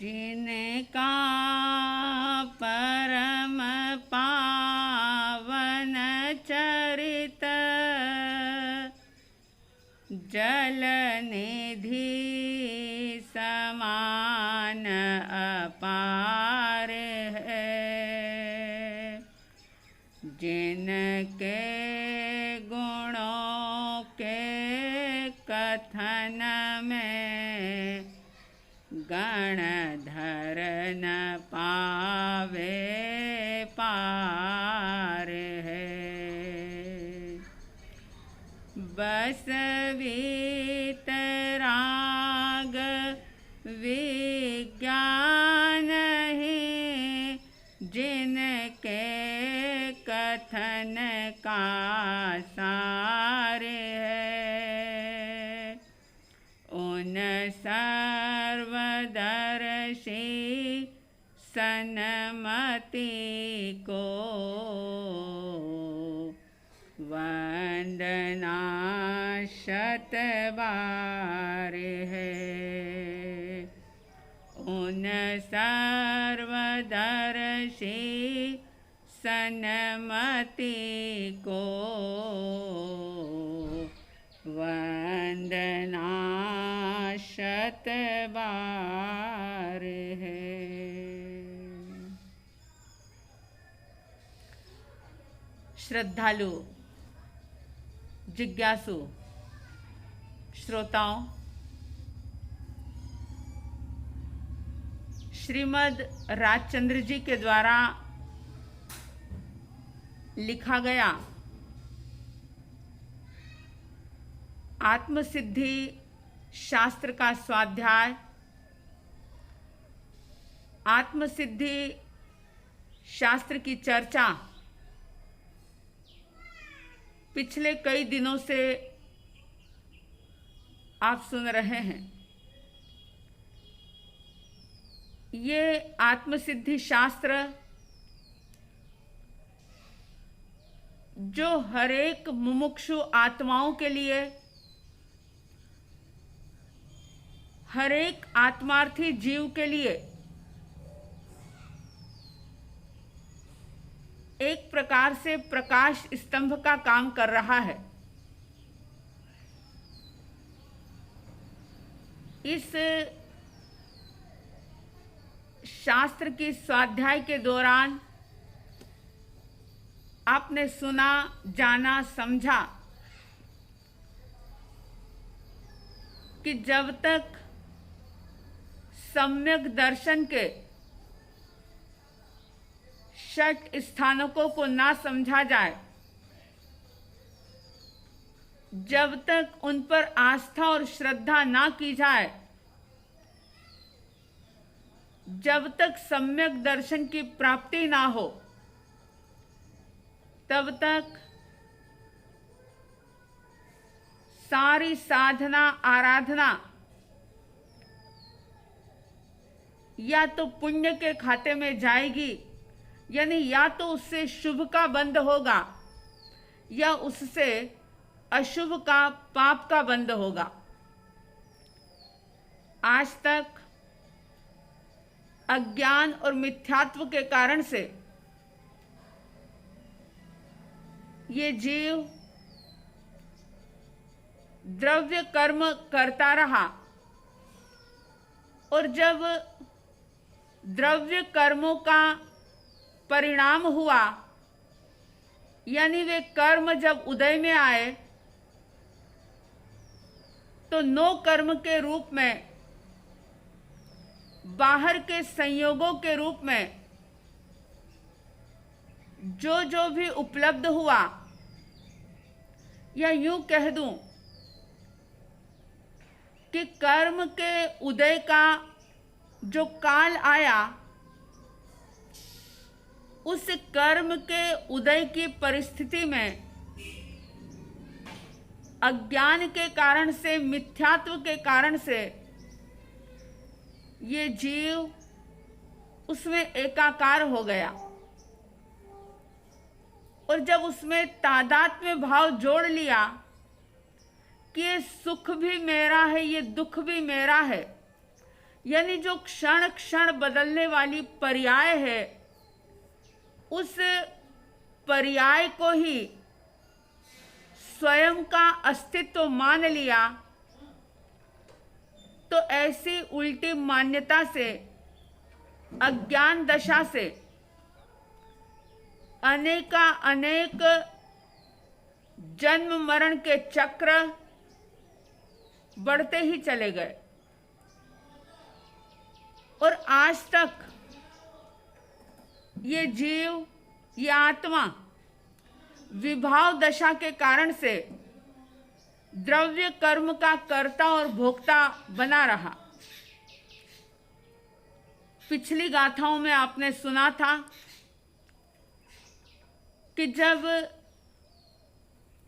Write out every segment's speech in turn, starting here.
जिनका परम पावन चरित जल निधि समान अपार है। जिनके गुणों के कथन में गणधर न पावे पार है। बस वीतराग विज्ञान ही जिनके कथन का सार है। उन सर्वदर्शी सन्मति को वंदना शत बार है। उन सर्वदर्शी सन्मति को वंदना शत बार है। श्रद्धालु जिज्ञासु श्रोताओं, श्रीमद् राजचंद्र जी के द्वारा लिखा गया आत्मसिद्धि शास्त्र का स्वाध्याय, आत्मसिद्धि शास्त्र की चर्चा पिछले कई दिनों से आप सुन रहे हैं। ये आत्मसिद्धि शास्त्र जो हरेक मुमुक्षु आत्माओं के लिए, हरेक आत्मार्थी जीव के लिए एक प्रकार से प्रकाश स्तंभ का काम कर रहा है। इस शास्त्र की स्वाध्याय के दौरान आपने सुना, जाना, समझा कि जब तक सम्यक दर्शन के षट स्थानकों को ना समझा जाए, जब तक उन पर आस्था और श्रद्धा ना की जाए, जब तक सम्यक दर्शन की प्राप्ति ना हो, तब तक सारी साधना आराधना या तो पुण्य के खाते में जाएगी, यानी या तो उससे शुभ का बंध होगा या उससे अशुभ का, पाप का बंध होगा। आज तक अज्ञान और मिथ्यात्व के कारण से ये जीव द्रव्य कर्म करता रहा, और जब द्रव्य कर्मों का परिणाम हुआ, यानी वे कर्म जब उदय में आए, तो नो कर्म के रूप में, बाहर के संयोगों के रूप में जो जो भी उपलब्ध हुआ, या यूं कह दूं कि कर्म के उदय का जो काल आया, उस कर्म के उदय की परिस्थिति में अज्ञान के कारण से, मिथ्यात्व के कारण से ये जीव उसमें एकाकार हो गया, और जब उसमें तादात्म्य भाव जोड़ लिया कि ये सुख भी मेरा है, ये दुख भी मेरा है, यानी जो क्षण क्षण बदलने वाली पर्याय है, उस पर्याय को ही स्वयं का अस्तित्व मान लिया, तो ऐसी उल्टी मान्यता से, अज्ञान दशा से अनेक जन्म मरण के चक्र बढ़ते ही चले गए और आज तक ये जीव, ये आत्मा विभाव दशा के कारण से द्रव्य कर्म का कर्ता और भोक्ता बना रहा। पिछली गाथाओं में आपने सुना था कि जब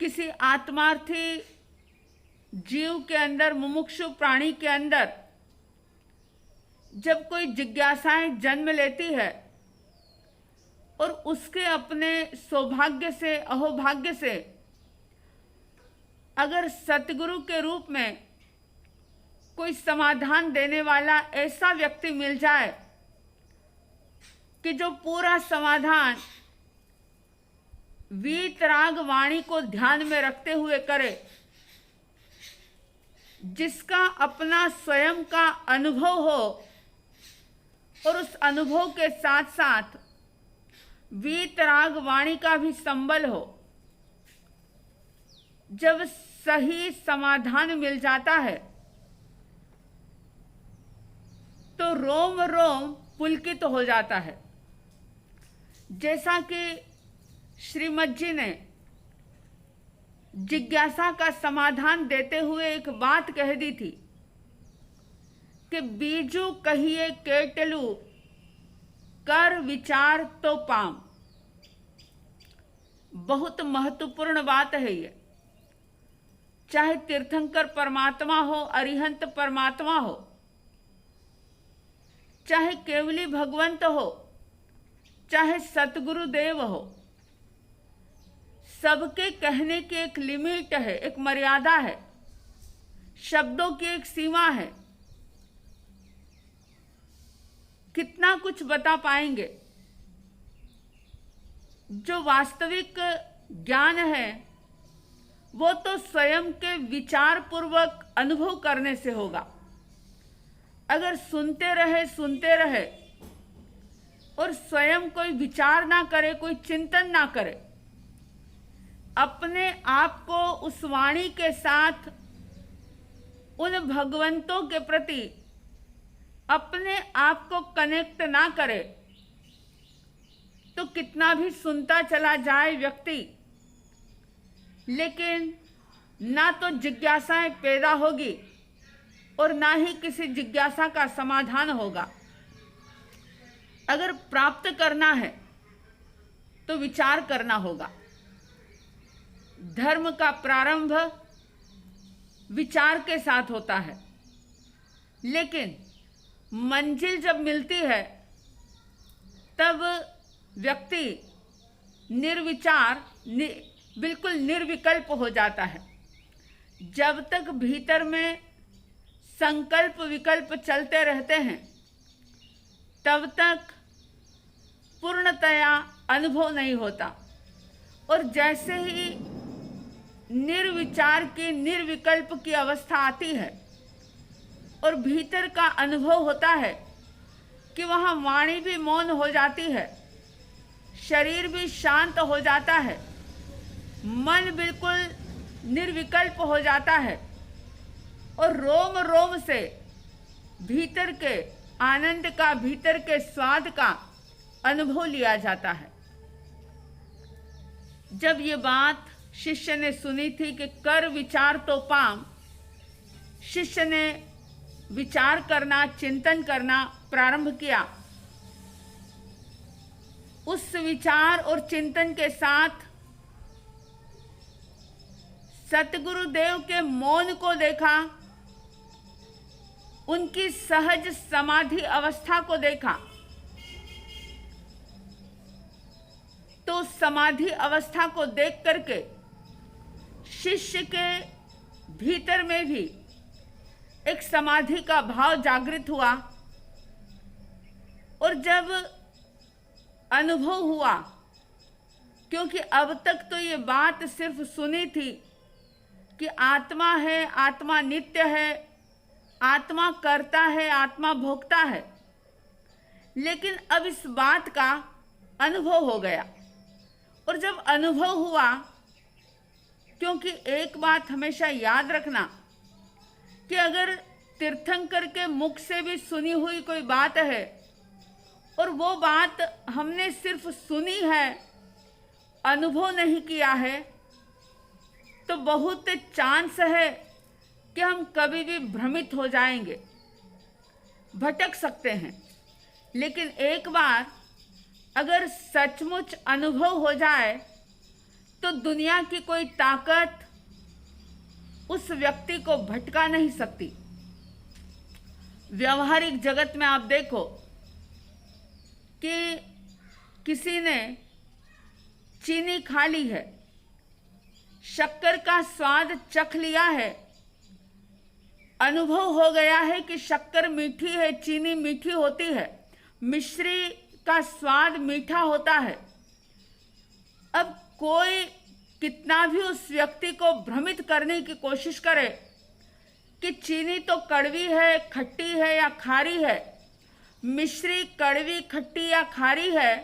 किसी आत्मार्थी जीव के अंदर, मुमुक्षु प्राणी के अंदर जब कोई जिज्ञासाएं जन्म लेती है और उसके अपने सौभाग्य से, अहोभाग्य से अगर सतगुरु के रूप में कोई समाधान देने वाला ऐसा व्यक्ति मिल जाए कि जो पूरा समाधान वीतराग वाणी को ध्यान में रखते हुए करे, जिसका अपना स्वयं का अनुभव हो और उस अनुभव के साथ साथ वीतराग वाणी का भी संबल हो, जब सही समाधान मिल जाता है तो रोम रोम पुलकित हो जाता है। जैसा कि श्रीमद जी ने जिज्ञासा का समाधान देते हुए एक बात कह दी थी कि बीजू कहिए केटलू, कर विचार तो पाम। बहुत महत्वपूर्ण बात है ये। चाहे तीर्थंकर परमात्मा हो, अरिहंत परमात्मा हो, चाहे केवली भगवंत हो, चाहे सतगुरु देव हो, सबके कहने की एक लिमिट है, एक मर्यादा है, शब्दों की एक सीमा है। कितना कुछ बता पाएंगे। जो वास्तविक ज्ञान है वो तो स्वयं के विचार पूर्वक अनुभव करने से होगा। अगर सुनते रहे और स्वयं कोई विचार ना करे, कोई चिंतन ना करे, अपने आप को उस वाणी के साथ उन भगवंतों के प्रति अपने आप को कनेक्ट ना करे, तो कितना भी सुनता चला जाए व्यक्ति, लेकिन ना तो जिज्ञासाएं पैदा होगी और ना ही किसी जिज्ञासा का समाधान होगा। अगर प्राप्त करना है तो विचार करना होगा। धर्म का प्रारंभ विचार के साथ होता है, लेकिन मंजिल जब मिलती है तब व्यक्ति निर्विचार, बिल्कुल निर्विकल्प हो जाता है। जब तक भीतर में संकल्प विकल्प चलते रहते हैं तब तक पूर्णतया अनुभव नहीं होता, और जैसे ही निर्विचार की, निर्विकल्प की अवस्था आती है और भीतर का अनुभव होता है कि वहाँ वाणी भी मौन हो जाती है, शरीर भी शांत हो जाता है, मन बिल्कुल निर्विकल्प हो जाता है और रोम रोम से भीतर के आनंद का, भीतर के स्वाद का अनुभव लिया जाता है। जब ये बात शिष्य ने सुनी थी कि कर विचार तो पाम, शिष्य ने विचार करना, चिंतन करना प्रारंभ किया। उस विचार और चिंतन के साथ सतगुरुदेव के मौन को देखा, उनकी सहज समाधि अवस्था को देखा, तो समाधि अवस्था को देख करके शिष्य के भीतर में भी एक समाधि का भाव जागृत हुआ। और जब अनुभव हुआ, क्योंकि अब तक तो ये बात सिर्फ सुनी थी कि आत्मा है, आत्मा नित्य है, आत्मा करता है, आत्मा भोगता है, लेकिन अब इस बात का अनुभव हो गया। और जब अनुभव हुआ, क्योंकि एक बात हमेशा याद रखना कि अगर तीर्थंकर के मुख से भी सुनी हुई कोई बात है और वो बात हमने सिर्फ सुनी है, अनुभव नहीं किया है, तो बहुत चांस है कि हम कभी भी भ्रमित हो जाएंगे, भटक सकते हैं। लेकिन एक बार अगर सचमुच अनुभव हो जाए तो दुनिया की कोई ताकत उस व्यक्ति को भटका नहीं सकती। व्यवहारिक जगत में आप देखो कि किसी ने चीनी खा ली है, शक्कर का स्वाद चख लिया है, अनुभव हो गया है कि शक्कर मीठी है, चीनी मीठी होती है, मिश्री का स्वाद मीठा होता है। अब कोई कितना भी उस व्यक्ति को भ्रमित करने की कोशिश करे कि चीनी तो कड़वी है, खट्टी है या खारी है, मिश्री कड़वी, खट्टी या खारी है,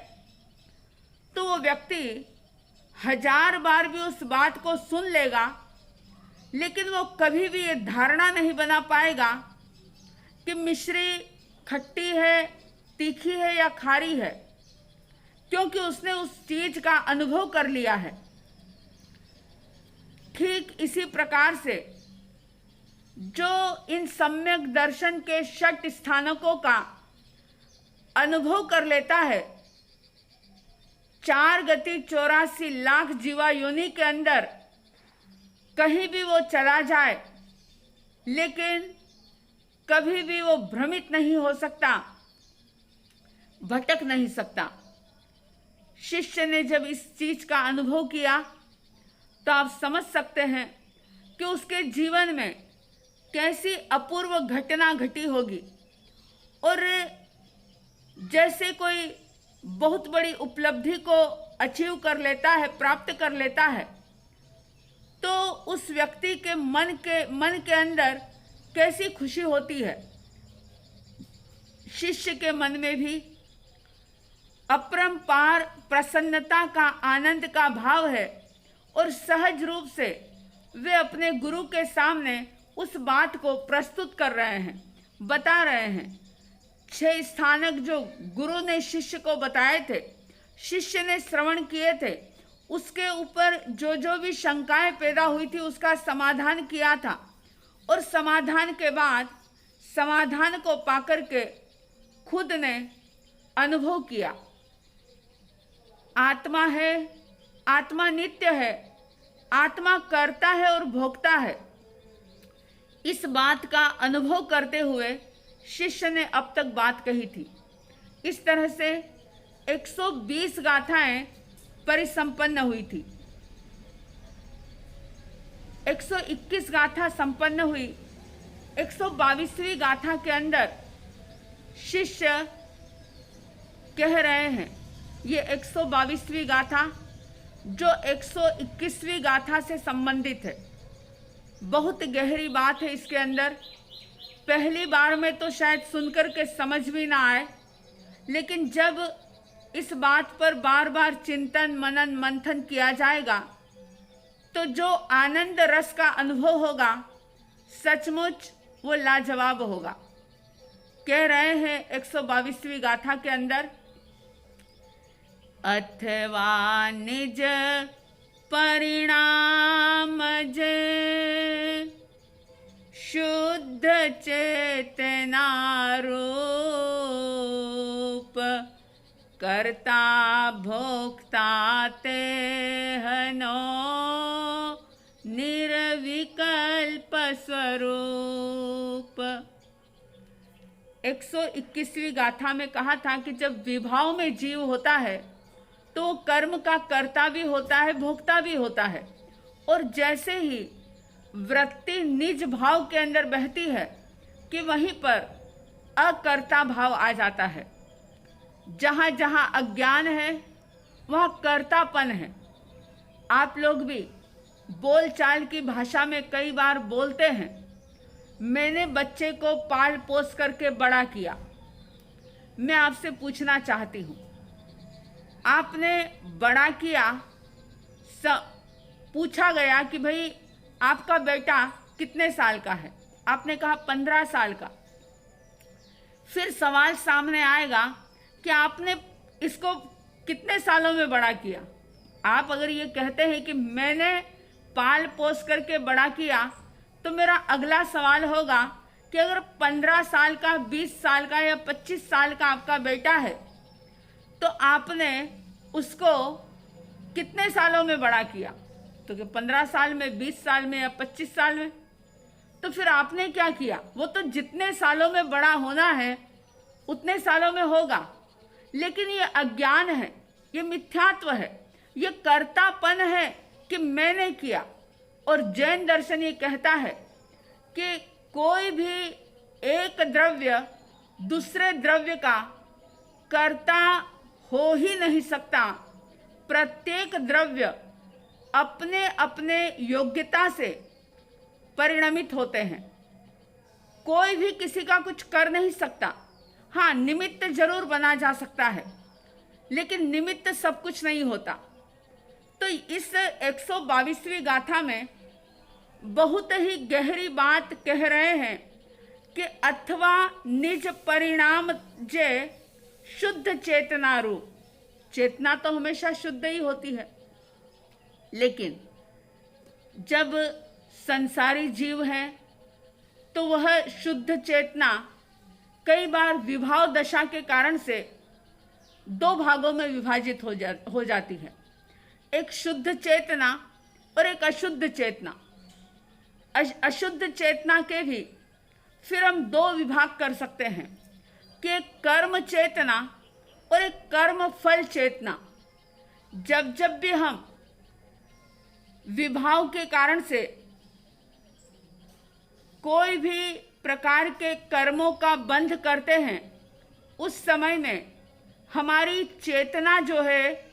तो वो व्यक्ति 1000 बार भी उस बात को सुन लेगा, लेकिन वो कभी भी ये धारणा नहीं बना पाएगा कि मिश्री खट्टी है, तीखी है या खारी है, क्योंकि उसने उस चीज का अनुभव कर लिया है। ठीक इसी प्रकार से जो इन सम्यक दर्शन के 6 स्थानकों का अनुभव कर लेता है, 4 गति 84 लाख जीवा योनि के अंदर कहीं भी वो चला जाए, लेकिन कभी भी वो भ्रमित नहीं हो सकता, भटक नहीं सकता। शिष्य ने जब इस चीज का अनुभव किया तो आप समझ सकते हैं कि उसके जीवन में कैसी अपूर्व घटना घटी होगी। और जैसे कोई बहुत बड़ी उपलब्धि को अचीव कर लेता है, प्राप्त कर लेता है, तो उस व्यक्ति के मन के अंदर कैसी खुशी होती है। शिष्य के मन में भी अपरंपार प्रसन्नता का, आनंद का भाव है और सहज रूप से वे अपने गुरु के सामने उस बात को प्रस्तुत कर रहे हैं, बता रहे हैं। 6 स्थानक जो गुरु ने शिष्य को बताए थे, शिष्य ने श्रवण किए थे, उसके ऊपर जो भी शंकाएं पैदा हुई थी उसका समाधान किया था। और समाधान के बाद समाधान को पाकर के खुद ने अनुभव किया। आत्मा है, आत्मा नित्य है, आत्मा करता है और भोगता है। इस बात का अनुभव करते हुए शिष्य ने अब तक बात कही थी। इस तरह से 120 गाथाएं परिसंपन्न हुई थी। 121 गाथा संपन्न हुई। 122वीं गाथा के अंदर शिष्य कह रहे हैं, ये 122वीं गाथा जो 121वीं गाथा से संबंधित है। बहुत गहरी बात है इसके अंदर। पहली बार में तो शायद सुनकर के समझ भी ना आए, लेकिन जब इस बात पर बार बार चिंतन, मनन, मंथन किया जाएगा तो जो आनंद रस का अनुभव होगा, सचमुच वो लाजवाब होगा। कह रहे हैं 122वीं गाथा के अंदर, अथवा निज परिणाम जे शुद्ध चेतना रूप कर्ता भोक्ता ते हनो निर्विकल्प स्वरूप। 121वीं गाथा में कहा था कि जब विभाव में जीव होता है तो कर्म का कर्ता भी होता है, भोक्ता भी होता है। और जैसे ही वृत्ति निज भाव के अंदर बहती है कि वहीं पर अकर्ता भाव आ जाता है। जहाँ जहाँ अज्ञान है वहाँ कर्तापन है। आप लोग भी बोलचाल की भाषा में कई बार बोलते हैं, मैंने बच्चे को पाल पोस करके बड़ा किया। मैं आपसे पूछना चाहती हूँ, आपने बड़ा किया, पूछा गया कि भाई आपका बेटा कितने साल का है, आपने कहा 15 साल का। फिर सवाल सामने आएगा कि आपने इसको कितने सालों में बड़ा किया। आप अगर ये कहते हैं कि मैंने पाल पोस करके बड़ा किया, तो मेरा अगला सवाल होगा कि अगर 15 साल का, 20 साल का या 25 साल का आपका बेटा है, तो आपने उसको कितने सालों में बड़ा किया? तो कि 15 साल में, 20 साल में या 25 साल में। तो फिर आपने क्या किया? वो तो जितने सालों में बड़ा होना है उतने सालों में होगा। लेकिन ये अज्ञान है, ये मिथ्यात्व है, ये कर्तापन है कि मैंने किया। और जैन दर्शन ये कहता है कि कोई भी एक द्रव्य दूसरे द्रव्य का कर्ता हो ही नहीं सकता। प्रत्येक द्रव्य अपने अपने योग्यता से परिणमित होते हैं। कोई भी किसी का कुछ कर नहीं सकता। हाँ, निमित्त जरूर बना जा सकता है, लेकिन निमित्त सब कुछ नहीं होता। तो इस 122वीं गाथा में बहुत ही गहरी बात कह रहे हैं कि अथवा निज परिणाम जे शुद्ध चेतना रूप। चेतना तो हमेशा शुद्ध ही होती है, लेकिन जब संसारी जीव है तो वह शुद्ध चेतना कई बार विभाव दशा के कारण से 2 भागों में विभाजित हो जाती है। एक शुद्ध चेतना और एक अशुद्ध चेतना। अशुद्ध चेतना के भी फिर हम 2 विभाग कर सकते हैं कि एक कर्म चेतना और एक कर्म फल चेतना। जब जब भी हम विभाव के कारण से कोई भी प्रकार के कर्मों का बंध करते हैं, उस समय में हमारी चेतना जो है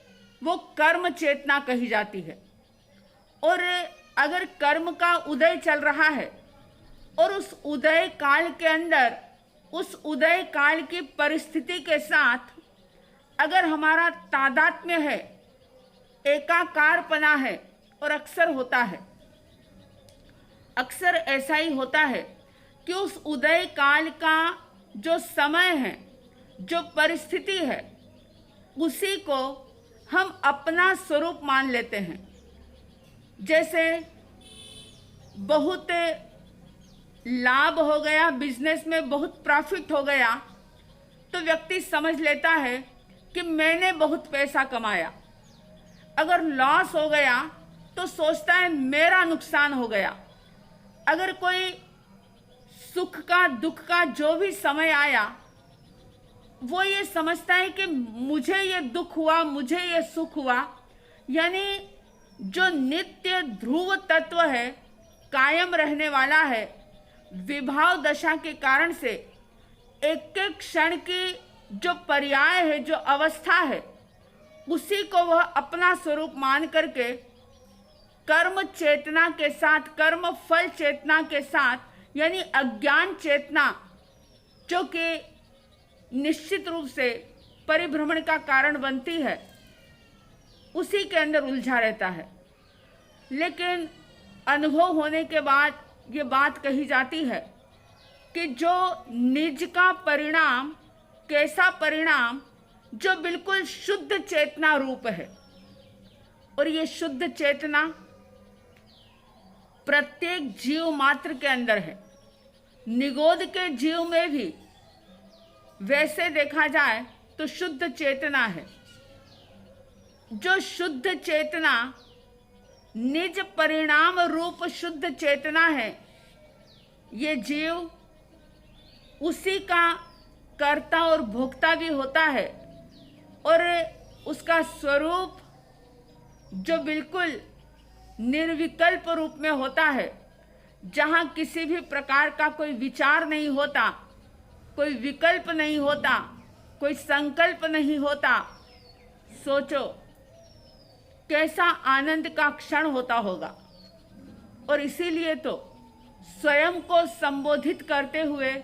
वो कर्म चेतना कही जाती है। और अगर कर्म का उदय चल रहा है और उस उदय काल के अंदर, उस उदय काल की परिस्थिति के साथ अगर हमारा तादात्म्य है, एकाकारपना है, और अक्सर होता है, अक्सर ऐसा ही होता है कि उस उदय काल का जो समय है, जो परिस्थिति है, उसी को हम अपना स्वरूप मान लेते हैं। जैसे बहुत लाभ हो गया, बिजनेस में बहुत प्रॉफिट हो गया, तो व्यक्ति समझ लेता है कि मैंने बहुत पैसा कमाया। अगर लॉस हो गया तो सोचता है मेरा नुकसान हो गया। अगर कोई सुख का, दुख का जो भी समय आया, वो ये समझता है कि मुझे ये दुख हुआ, मुझे ये सुख हुआ। यानी जो नित्य ध्रुव तत्व है, कायम रहने वाला है, विभाव दशा के कारण से एक एक क्षण की जो पर्याय है, जो अवस्था है, उसी को वह अपना स्वरूप मान करके कर्म चेतना के साथ, कर्म फल चेतना के साथ, यानी अज्ञान चेतना जो कि निश्चित रूप से परिभ्रमण का कारण बनती है, उसी के अंदर उलझा रहता है। लेकिन अनुभव होने के बाद ये बात कही जाती है कि जो निज का परिणाम, कैसा परिणाम, जो बिल्कुल शुद्ध चेतना रूप है। और ये शुद्ध चेतना प्रत्येक जीव मात्र के अंदर है। निगोद के जीव में भी वैसे देखा जाए तो शुद्ध चेतना है। जो शुद्ध चेतना निज परिणाम रूप शुद्ध चेतना है, ये जीव उसी का कर्ता और भोक्ता भी होता है। और उसका स्वरूप जो बिल्कुल निर्विकल्प रूप में होता है, जहाँ किसी भी प्रकार का कोई विचार नहीं होता, कोई विकल्प नहीं होता, कोई संकल्प नहीं होता। सोचो कैसा आनंद का क्षण होता होगा। और इसीलिए तो स्वयं को संबोधित करते हुए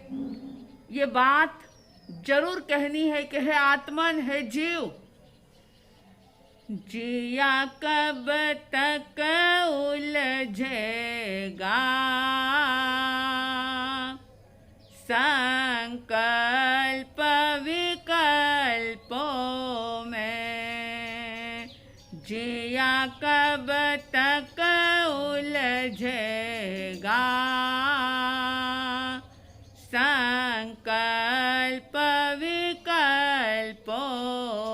ये बात जरूर कहनी है कि है आत्मन, है जीव, जिया कब तक उलझेगा संकल्प विकल्पों में, जिया कब तक उलझेगा संकल्प विकल्पों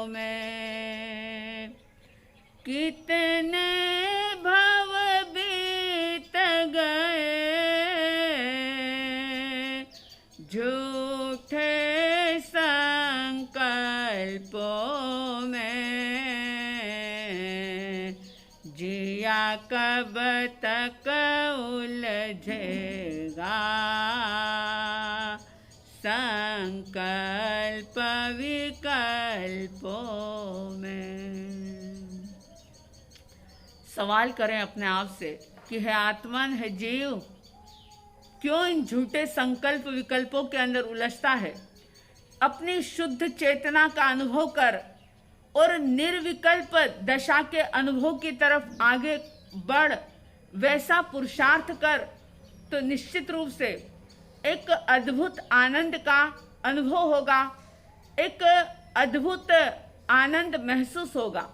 में। कितने भव बीत गए झूठे संकल्पों में, जिया कब तक उलझेगा संकल्प विकल्पों में। सवाल करें अपने आप से कि है आत्मन, है जीव, क्यों इन झूठे संकल्प विकल्पों के अंदर उलझता है। अपनी शुद्ध चेतना का अनुभव कर और निर्विकल्प दशा के अनुभव की तरफ आगे बढ़, वैसा पुरुषार्थ कर तो निश्चित रूप से एक अद्भुत आनंद का अनुभव होगा, एक अद्भुत आनंद महसूस होगा।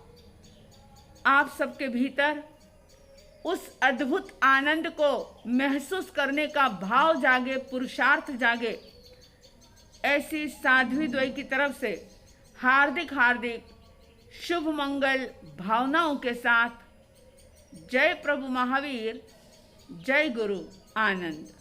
आप सबके भीतर उस अद्भुत आनंद को महसूस करने का भाव जागे, पुरुषार्थ जागे। ऐसी साध्वी द्वय की तरफ से हार्दिक हार्दिक शुभ मंगल भावनाओं के साथ जय प्रभु महावीर, जय गुरु आनंद।